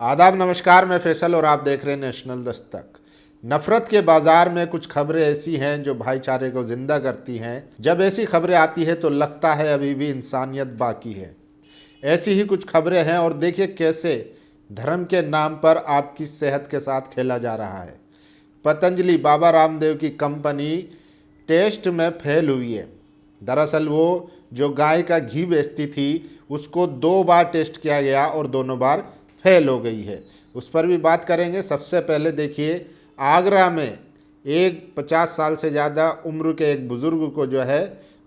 आदाब नमस्कार, मैं फैसल और आप देख रहे हैं नेशनल दस्तक। नफरत के बाजार में कुछ खबरें ऐसी हैं जो भाईचारे को जिंदा करती हैं। जब ऐसी खबरें आती है तो लगता है अभी भी इंसानियत बाकी है। ऐसी ही कुछ खबरें हैं और देखिए कैसे धर्म के नाम पर आपकी सेहत के साथ खेला जा रहा है। पतंजलि बाबा रामदेव की कंपनी टेस्ट में फेल हुई है। दरअसल वो जो गाय का घी बेचती थी उसको 2 बार टेस्ट किया गया और दोनों बार फेल हो गई है। उस पर भी बात करेंगे। सबसे पहले देखिए, आगरा में एक 50 साल से ज़्यादा उम्र के एक बुज़ुर्ग को जो है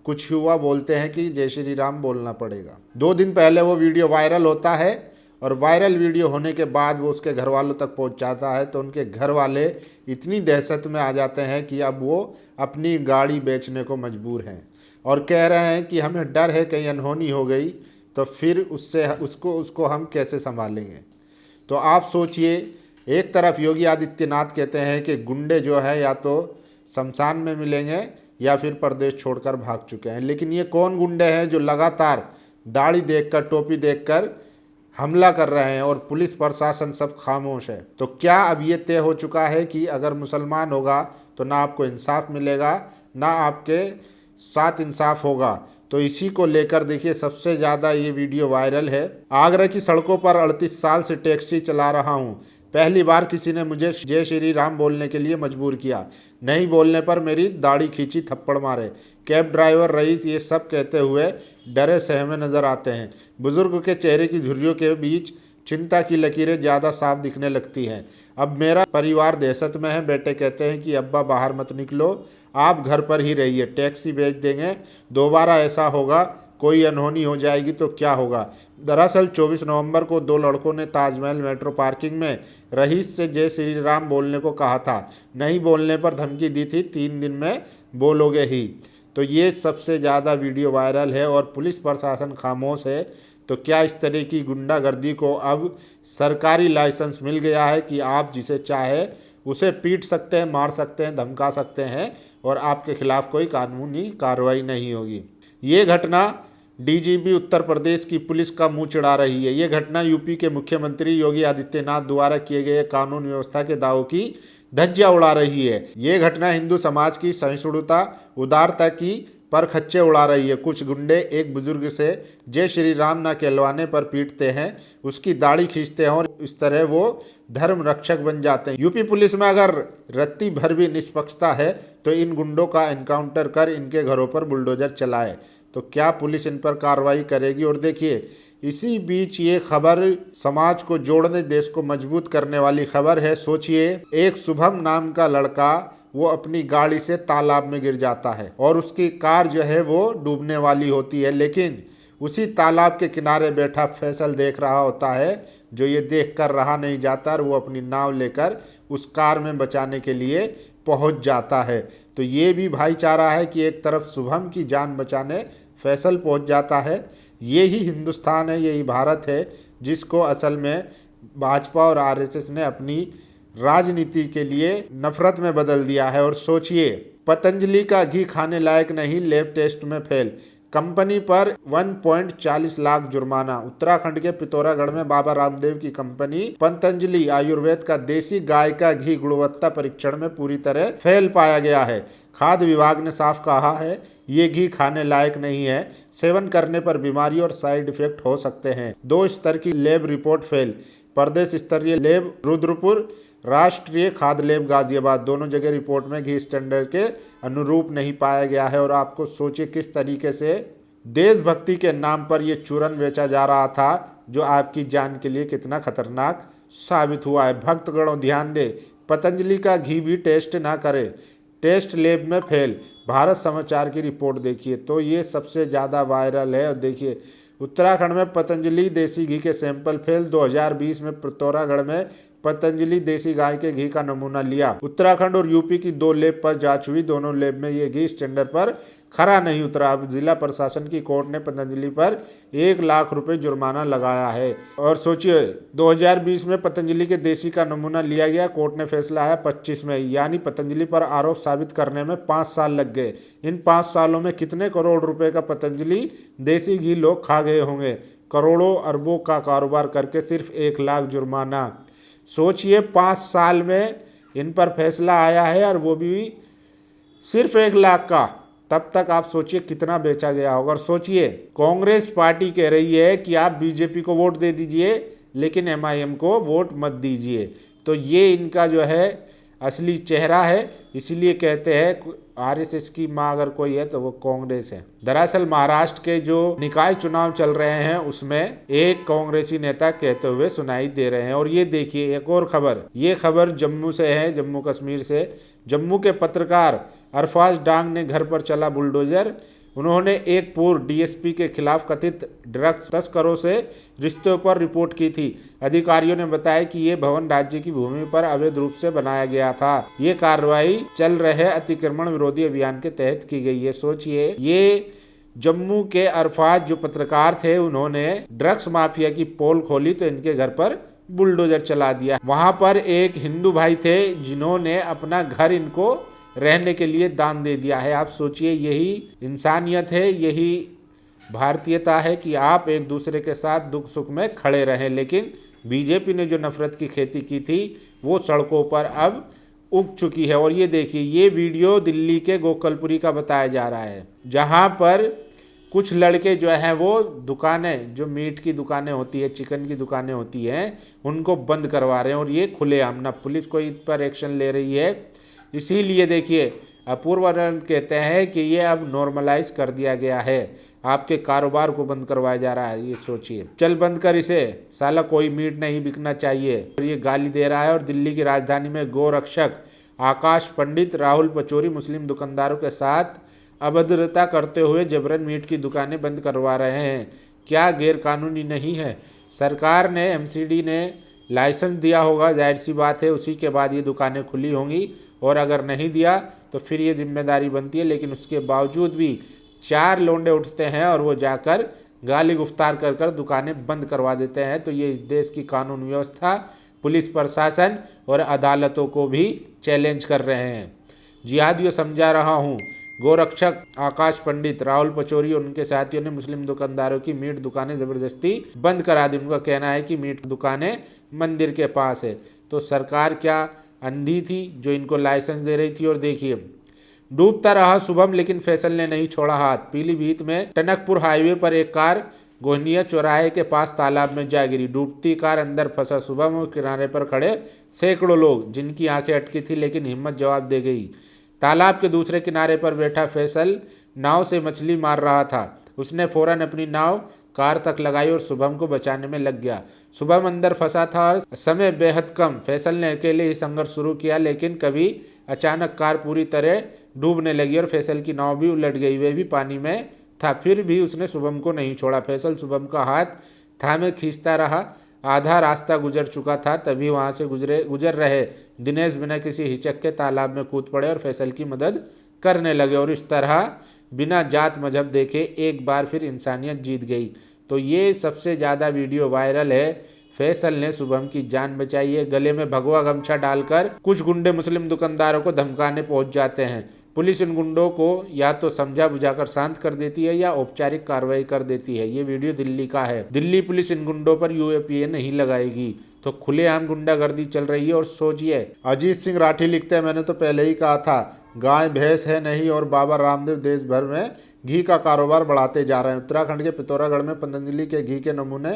कुछ हुआ, बोलते हैं कि जय श्री राम बोलना पड़ेगा। 2 दिन पहले वो वीडियो वायरल होता है और वायरल वीडियो होने के बाद वो उसके घर वालों तक पहुंच जाता है तो उनके घर वाले इतनी दहशत में आ जाते हैं कि अब वो अपनी गाड़ी बेचने को मजबूर हैं और कह रहे हैं कि हमें डर है कहीं अनहोनी हो गई तो फिर उसको हम कैसे संभालेंगे। तो आप सोचिए, एक तरफ योगी आदित्यनाथ कहते हैं कि गुंडे जो है या तो शमशान में मिलेंगे या फिर प्रदेश छोड़कर भाग चुके हैं, लेकिन ये कौन गुंडे हैं जो लगातार दाढ़ी देखकर, टोपी देखकर हमला कर रहे हैं और पुलिस प्रशासन सब खामोश है। तो क्या अब ये तय हो चुका है कि अगर मुसलमान होगा तो ना आपको इंसाफ मिलेगा ना आपके साथ इंसाफ होगा। तो इसी को लेकर देखिए सबसे ज़्यादा ये वीडियो वायरल है। आगरा की सड़कों पर 38 साल से टैक्सी चला रहा हूँ। पहली बार किसी ने मुझे जय श्री राम बोलने के लिए मजबूर किया। नहीं बोलने पर मेरी दाढ़ी खींची, थप्पड़ मारे। कैब ड्राइवर, रईस ये सब कहते हुए डरे सहमे नजर आते हैं। बुजुर्ग के चेहरे की झुर्रियों के बीच चिंता की लकीरें ज़्यादा साफ दिखने लगती हैं। अब मेरा परिवार दहशत में है। बेटे कहते हैं कि अब्बा बाहर मत निकलो, आप घर पर ही रहिए, टैक्सी भेज देंगे। दोबारा ऐसा होगा, कोई अनहोनी हो जाएगी तो क्या होगा। दरअसल 24 नवंबर को 2 लड़कों ने ताजमहल मेट्रो पार्किंग में रईस से जय श्री राम बोलने को कहा था। नहीं बोलने पर धमकी दी थी, 3 दिन में बोलोगे ही। तो ये सबसे ज़्यादा वीडियो वायरल है और पुलिस प्रशासन खामोश है। तो क्या इस तरह की गुंडागर्दी को अब सरकारी लाइसेंस मिल गया है कि आप जिसे चाहे उसे पीट सकते हैं, मार सकते हैं, धमका सकते हैं और आपके खिलाफ कोई कानूनी कार्रवाई नहीं होगी। ये घटना डीजीपी उत्तर प्रदेश की पुलिस का मुंह चिढ़ा रही है। ये घटना यूपी के मुख्यमंत्री योगी आदित्यनाथ द्वारा किए गए कानून व्यवस्था के दावों की धज्जियां उड़ा रही है। ये घटना हिंदू समाज की सहिष्णुता, उदारता की पर खच्चे उड़ा रही है। कुछ गुंडे एक बुजुर्ग से जय श्री राम ना कहलवाने पर पीटते हैं, उसकी दाढ़ी खींचते हैं और इस तरह वो धर्म रक्षक बन जाते हैं। यूपी पुलिस में अगर रत्ती भर भी निष्पक्षता है तो इन गुंडों का एनकाउंटर कर इनके घरों पर बुलडोजर चलाए। तो क्या पुलिस इन पर कार्रवाई करेगी। और देखिए, इसी बीच ये खबर समाज को जोड़ने, देश को मजबूत करने वाली खबर है। सोचिए, एक शुभम नाम का लड़का वो अपनी गाड़ी से तालाब में गिर जाता है और उसकी कार जो है वो डूबने वाली होती है, लेकिन उसी तालाब के किनारे बैठा फैसल देख रहा होता है, जो ये देख कर रहा नहीं जाता और वो अपनी नाव लेकर उस कार में बचाने के लिए पहुंच जाता है। तो ये भी भाईचारा है कि एक तरफ शुभम की जान बचाने फैसल पहुंच जाता है। यही हिंदुस्तान है, यही भारत है जिसको असल में भाजपा और आरएसएस ने अपनी राजनीति के लिए नफरत में बदल दिया है। और सोचिए, पतंजलि का घी खाने लायक नहीं, लैब टेस्ट में फेल, कंपनी पर 1.40 लाख जुर्माना। उत्तराखंड के पिथौरागढ़ में बाबा रामदेव की कंपनी पतंजलि आयुर्वेद का देसी गाय का घी गुणवत्ता परीक्षण में पूरी तरह फेल पाया गया है। खाद्य विभाग ने साफ कहा है ये घी खाने लायक नहीं है, सेवन करने पर बीमारी और साइड इफेक्ट हो सकते हैं। 2 स्तर की लैब रिपोर्ट फेल, प्रदेश स्तरीय लैब रुद्रपुर, राष्ट्रीय खाद्य लैब गाजियाबाद, दोनों जगह रिपोर्ट में घी स्टैंडर्ड के अनुरूप नहीं पाया गया है। और आपको सोचिए किस तरीके से देशभक्ति के नाम पर यह चूरन बेचा जा रहा था, जो आपकी जान के लिए कितना खतरनाक साबित हुआ है। भक्तगणों ध्यान दे, पतंजलि का घी भी टेस्ट ना करे, टेस्ट लैब में फेल। भारत समाचार की रिपोर्ट देखिए। तो ये सबसे ज़्यादा वायरल है। और देखिए, उत्तराखंड में पतंजलि देसी घी के सैंपल फेल। 2020 में पिथौरागढ़ में पतंजलि देसी गाय के घी का नमूना लिया। उत्तराखंड और यूपी की 2 लैब पर जांच हुई, दोनों लैब में ये घी स्टैंडर्ड पर खरा नहीं उतरा। अब जिला प्रशासन की कोर्ट ने पतंजलि पर 1 लाख रुपए जुर्माना लगाया है। और सोचिए, 2020 में पतंजलि के देसी का नमूना लिया गया, कोर्ट ने फैसला है 25 में, यानी पतंजलि पर आरोप साबित करने में 5 साल लग गए। इन 5 सालों में कितने करोड़ रुपए का पतंजलि देसी घी लोग खा गए होंगे। करोड़ों अरबों का कारोबार करके सिर्फ 1 लाख जुर्माना। सोचिए 5 साल में इन पर फैसला आया है और वो भी सिर्फ 1 लाख का। तब तक आप सोचिए कितना बेचा गया होगा। और सोचिए कांग्रेस पार्टी कह रही है कि आप बीजेपी को वोट दे दीजिए लेकिन एमआईएम को वोट मत दीजिए। तो ये इनका जो है असली चेहरा है। इसीलिए कहते हैं आरएसएस की मां अगर कोई है तो वो कांग्रेस है। दरअसल महाराष्ट्र के जो निकाय चुनाव चल रहे हैं उसमें एक कांग्रेसी नेता कहते हुए सुनाई दे रहे हैं। और ये देखिए एक और खबर, ये खबर जम्मू से है, जम्मू कश्मीर से। जम्मू के पत्रकार अरफाज डांग ने घर पर चला बुलडोजर। उन्होंने एक पूर्व डीएसपी के खिलाफ कथित ड्रग्स तस्करों से रिश्तों पर रिपोर्ट की थी। अधिकारियों ने बताया कि ये भवन राज्य की भूमि पर अवैध रूप से बनाया गया था। ये कार्रवाई चल रहे अतिक्रमण विरोधी अभियान के तहत की गई है। सोचिए ये जम्मू के अरफाज जो पत्रकार थे उन्होंने ड्रग्स माफिया की पोल खोली तो इनके घर पर बुलडोजर चला दिया। वहां पर एक हिंदू भाई थे जिन्होंने अपना घर इनको रहने के लिए दान दे दिया है। आप सोचिए यही इंसानियत है, यही भारतीयता है कि आप एक दूसरे के साथ दुख सुख में खड़े रहें। लेकिन बीजेपी ने जो नफरत की खेती की थी वो सड़कों पर अब उग चुकी है। और ये देखिए ये वीडियो दिल्ली के गोकलपुरी का बताया जा रहा है जहां पर कुछ लड़के जो हैं वो दुकानें, जो मीट की दुकानें होती है, चिकन की दुकानें होती हैं, उनको बंद करवा रहे हैं। और ये खुलेआम, ना पुलिस कोई इस पर एक्शन ले रही है। इसीलिए देखिए अपूर्व आनंद कहते हैं कि ये अब नॉर्मलाइज कर दिया गया है, आपके कारोबार को बंद करवाया जा रहा है। ये सोचिए, चल बंद कर इसे, साला कोई मीट नहीं बिकना चाहिए। और ये गाली दे रहा है। और दिल्ली की राजधानी में गोरक्षक आकाश पंडित राहुल पचौरी मुस्लिम दुकानदारों के साथ अभद्रता करते हुए जबरन मीट की दुकानें बंद करवा रहे हैं। क्या गैरकानूनी नहीं है? सरकार ने, एमसीडी ने लाइसेंस दिया होगा, जाहिर सी बात है उसी के बाद ये दुकानें खुली होंगी। और अगर नहीं दिया तो फिर ये जिम्मेदारी बनती है। लेकिन उसके बावजूद भी 4 लोंडे उठते हैं और वो जाकर गाली गुफ्तार कर कर दुकानें बंद करवा देते हैं। तो ये इस देश की कानून व्यवस्था, पुलिस प्रशासन और अदालतों को भी चैलेंज कर रहे हैं। जिहादियों समझा रहा हूँ, गोरक्षक आकाश पंडित राहुल पचौरी और उनके साथियों ने मुस्लिम दुकानदारों की मीट दुकानें जबरदस्ती बंद करा दी। उनका कहना है कि मीट दुकानें मंदिर के पास है। तो सरकार क्या अंधी थी जो इनको लाइसेंस दे रही थी? और देखिए डूबता रहा शुभम लेकिन फैसल ने नहीं छोड़ा हाथ। पीलीभीत में टनकपुर हाईवे पर एक कार गोहनिया चौराहे के पास तालाब में जा गिरी। डूबती कार अंदर फंसा शुभम और किनारे पर खड़े सैकड़ों लोग जिनकी आंखें अटकी थी लेकिन हिम्मत जवाब दे गई। तालाब के दूसरे किनारे पर बैठा फैसल नाव से मछली मार रहा था। उसने फौरन अपनी नाव कार तक लगाई और शुभम को बचाने में लग गया। शुभम अंदर फंसा था और समय बेहद कम। फैसल ने अकेले ही संघर्ष शुरू किया लेकिन कभी अचानक कार पूरी तरह डूबने लगी और फैसल की नाव भी उलट गई, वे भी पानी में था। फिर भी उसने शुभम को नहीं छोड़ा। फैसल शुभम का हाथ थामे खींचता रहा। आधा रास्ता गुजर चुका था तभी वहां से गुजर रहे दिनेश बिना किसी हिचक के तालाब में कूद पड़े और फैसल की मदद करने लगे। और इस तरह बिना जात मजहब देखे एक बार फिर इंसानियत जीत गई। तो ये सबसे ज़्यादा वीडियो वायरल है। फैसल ने शुभम की जान बचाई है। गले में भगवा गमछा डालकर कुछ गुंडे मुस्लिम दुकानदारों को धमकाने पहुंच जाते हैं। पुलिस इन गुंडों को या तो समझा बुझाकर शांत कर देती है या औपचारिक कार्रवाई कर देती है। ये वीडियो दिल्ली का है। दिल्ली पुलिस इन गुंडों पर यूएपीए नहीं लगाएगी। तो खुलेआम गुंडागर्दी चल रही है। और सोचिए अजीत सिंह राठी लिखते हैं, मैंने तो पहले ही कहा था गाय भैंस है नहीं और बाबा रामदेव देश भर में घी का कारोबार बढ़ाते जा रहे हैं। उत्तराखंड के पिथौरागढ़ में पतंजलि के घी के नमूने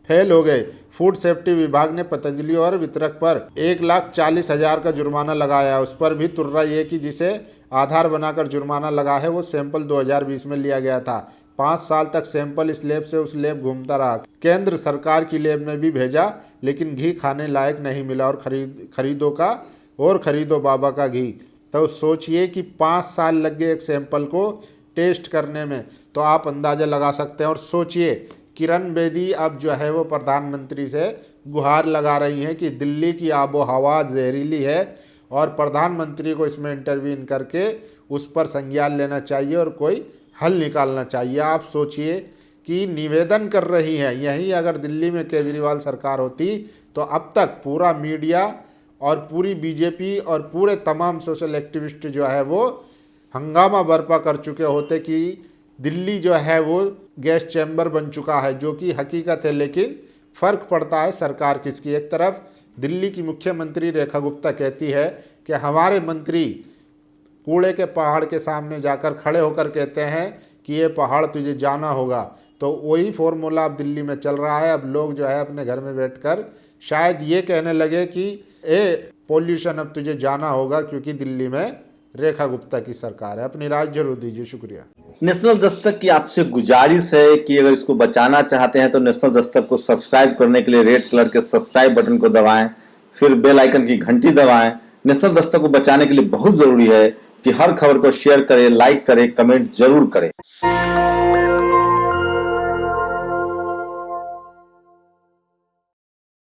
फेल हो गए। फूड सेफ्टी विभाग ने पतंजलि और वितरक पर 1,40,000 का जुर्माना लगाया। उस पर भी तुर्रा ये कि जिसे आधार बनाकर जुर्माना लगा है वो सैंपल 2020 में लिया गया था। 5 साल तक सैंपल इस लैब से उस लैब घूमता रहा। केंद्र सरकार की लैब में भी भेजा लेकिन घी खाने लायक नहीं मिला। और खरीदो बाबा का घी। तो सोचिए कि 5 साल लग गए एक सैंपल को टेस्ट करने में, तो आप अंदाज़ा लगा सकते हैं। और सोचिए किरण बेदी अब जो है वो प्रधानमंत्री से गुहार लगा रही हैं कि दिल्ली की आबो हवा जहरीली है और प्रधानमंत्री को इसमें इंटरवीन करके उस पर संज्ञान लेना चाहिए और कोई हल निकालना चाहिए। आप सोचिए कि निवेदन कर रही है। यही अगर दिल्ली में केजरीवाल सरकार होती तो अब तक पूरा मीडिया और पूरी बीजेपी और पूरे तमाम सोशल एक्टिविस्ट जो है वो हंगामा बर्पा कर चुके होते कि दिल्ली जो है वो गैस चैम्बर बन चुका है, जो कि हकीकत है। लेकिन फ़र्क पड़ता है सरकार किसकी। एक तरफ दिल्ली की मुख्यमंत्री रेखा गुप्ता कहती है कि हमारे मंत्री कूड़े के पहाड़ के सामने जाकर खड़े होकर कहते हैं कि ये पहाड़ तुझे जाना होगा। तो वही फॉर्मूला अब दिल्ली में चल रहा है। अब लोग जो है अपने घर में बैठकर शायद ये कहने लगे कि ए पॉल्यूशन अब तुझे जाना होगा, क्योंकि दिल्ली में रेखा गुप्ता की सरकार है। अपनी राय जरूर दीजिए। शुक्रिया। नेशनल दस्तक की आपसे गुजारिश है कि अगर इसको बचाना चाहते हैं तो नेशनल दस्तक को सब्सक्राइब करने के लिए रेड कलर के सब्सक्राइब बटन को दबाएं, फिर बेल आइकन की घंटी दबाएं। नेशनल दस्तक को बचाने के लिए बहुत जरूरी है कि हर खबर को शेयर करें, लाइक करें, कमेंट जरूर करें।